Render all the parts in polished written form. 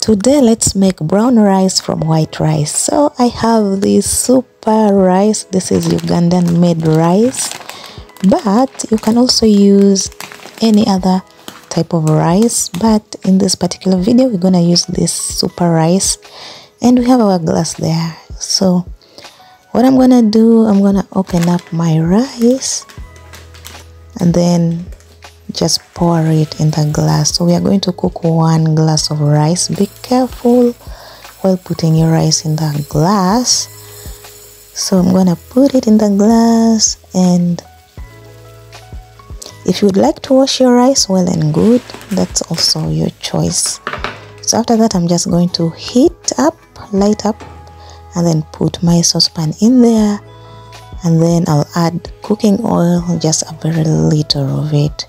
Today let's make brown rice from white rice. So I have this super rice. This is Ugandan made rice, but you can also use any other type of rice, but in this particular video we're gonna use this super rice, and we have our glass there. So what I'm gonna do, I'm gonna open up my rice and then just pour it in the glass. So we are going to cook 1 glass of rice. Be careful while putting your rice in the glass. So I'm gonna put it in the glass, and if you would like to wash your rice, well and good, that's also your choice. So after that, I'm just going to light up, and then put my saucepan in there, and then I'll add cooking oil, just a very little of it.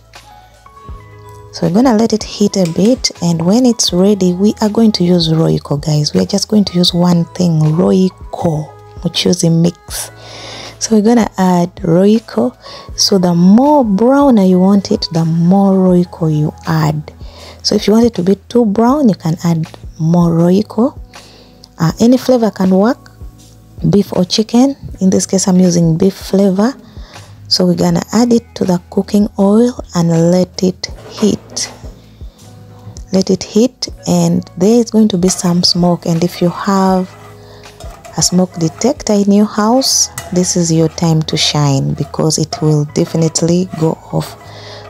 So we're gonna let it heat a bit, and when it's ready, we are going to use Royco, guys. We are just going to use one thing, Royco, Muchuzi mix. So we're gonna add Royco. So the more browner you want it, the more Royco you add. So if you want it to be too brown, you can add more Royco. Any flavor can work, beef or chicken. In this case, I'm using beef flavor. So we're gonna add it to the cooking oil and let it heat. Let it heat, and there is going to be some smoke. And if you have a smoke detector in your house, this is your time to shine, because it will definitely go off.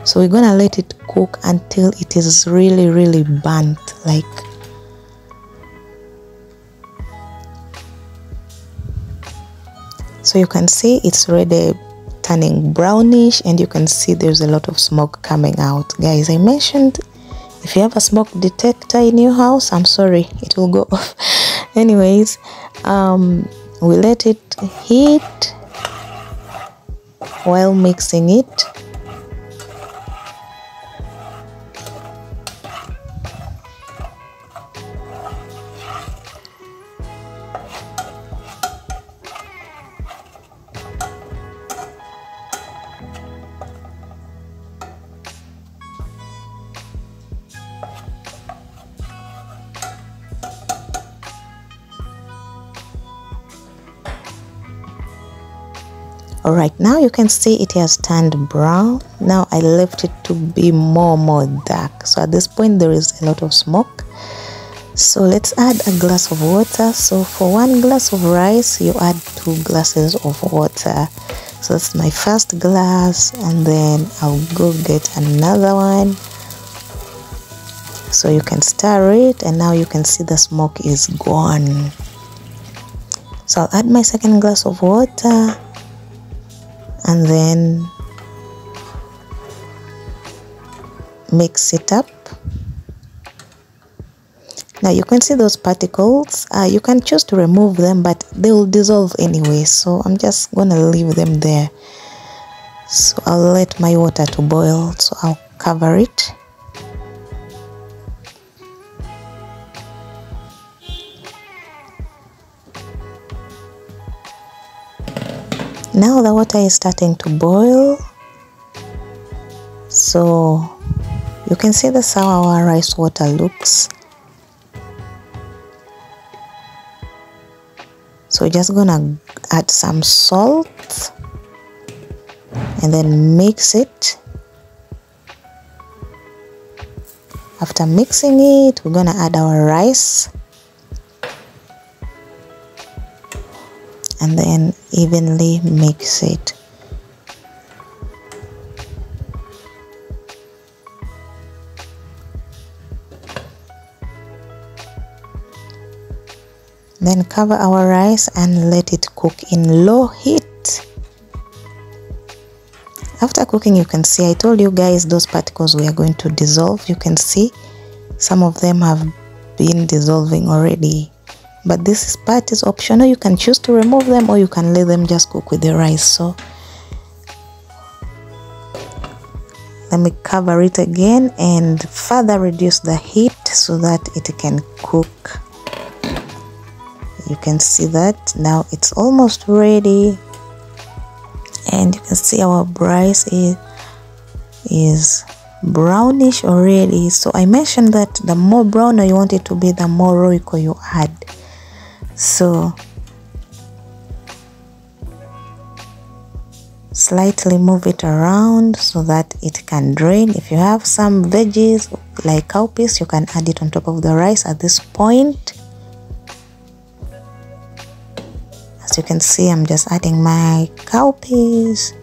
So we're gonna let it cook until it is really burnt, like so. You can see it's already turning brownish, and you can see there's a lot of smoke coming out. Guys, I mentioned if you have a smoke detector in your house, I'm sorry, it will go off. Anyways, we let it heat while mixing it. Alright, now you can see it has turned brown. Now I left it to be more dark. So at this point there is a lot of smoke. So let's add a glass of water. So for 1 glass of rice, you add 2 glasses of water. So that's my first glass, and then I'll go get another one. So you can stir it, and now you can see the smoke is gone. So I'll add my second glass of water, and then mix it up. Now you can see those particles. You can choose to remove them, but they will dissolve anyway, so I'm just gonna leave them there. So I'll let my water to boil, so I'll cover it. Now the water is starting to boil, so you can see that's how our rice water looks. So we're just gonna add some salt and then mix it. After mixing it, we're gonna add our rice and then evenly mix it. Then cover our rice and let it cook in low heat. After cooking, you can see, I told you guys those particles we are going to dissolve. You can see some of them have been dissolving already. But this part is optional. You can choose to remove them, or you can let them just cook with the rice. So let me cover it again and further reduce the heat so that it can cook. You can see that now it's almost ready, and you can see our rice is brownish already. So I mentioned that the more browner you want it to be, the more Royco you add. So slightly move it around so that it can drain. If you have some veggies like cowpeas, you can add it on top of the rice at this point. As you can see, I'm just adding my cowpeas.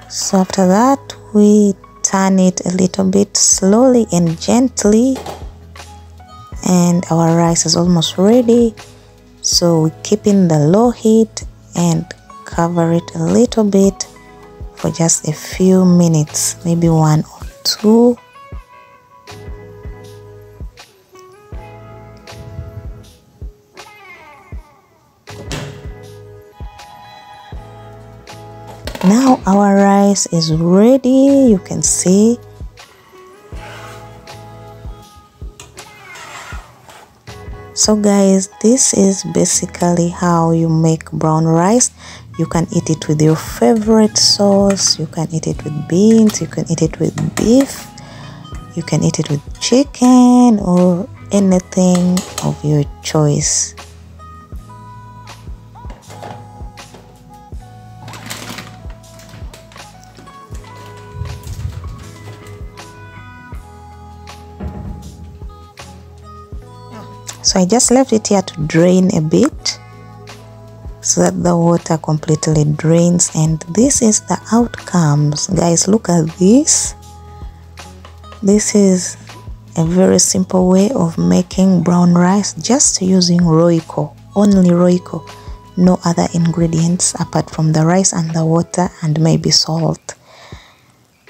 So after that, we turn it a little bit slowly and gently, and our rice is almost ready. So we keep in the low heat and cover it a little bit for just a few minutes, maybe 1 or 2. Now our rice is ready, you can see. So guys, this is basically how you make brown rice. You can eat it with your favorite sauce, you can eat it with beans, you can eat it with beef, you can eat it with chicken or anything of your choice. So I just left it here to drain a bit so that the water completely drains, and this is the outcomes. Guys, look at this. This is a very simple way of making brown rice just using Royco, only Royco, no other ingredients apart from the rice and the water and maybe salt.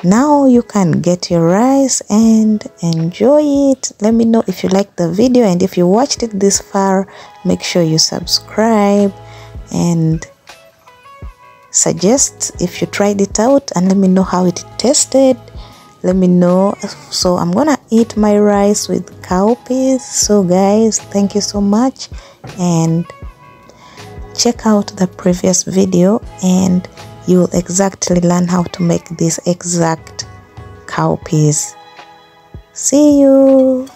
Now you can get your rice and enjoy it. Let me know if you liked the video, and if you watched it this far, make sure you subscribe and suggest if you tried it out, and let me know how it tasted. Let me know. So I'm gonna eat my rice with cowpeas. So guys, thank you so much, and check out the previous video and you'll exactly learn how to make this exact cowpeas. See you.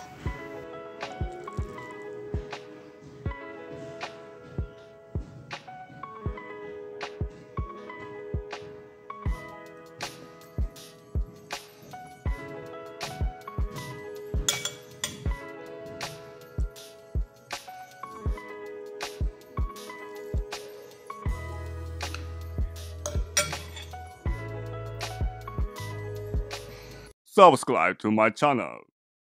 Subscribe to my channel.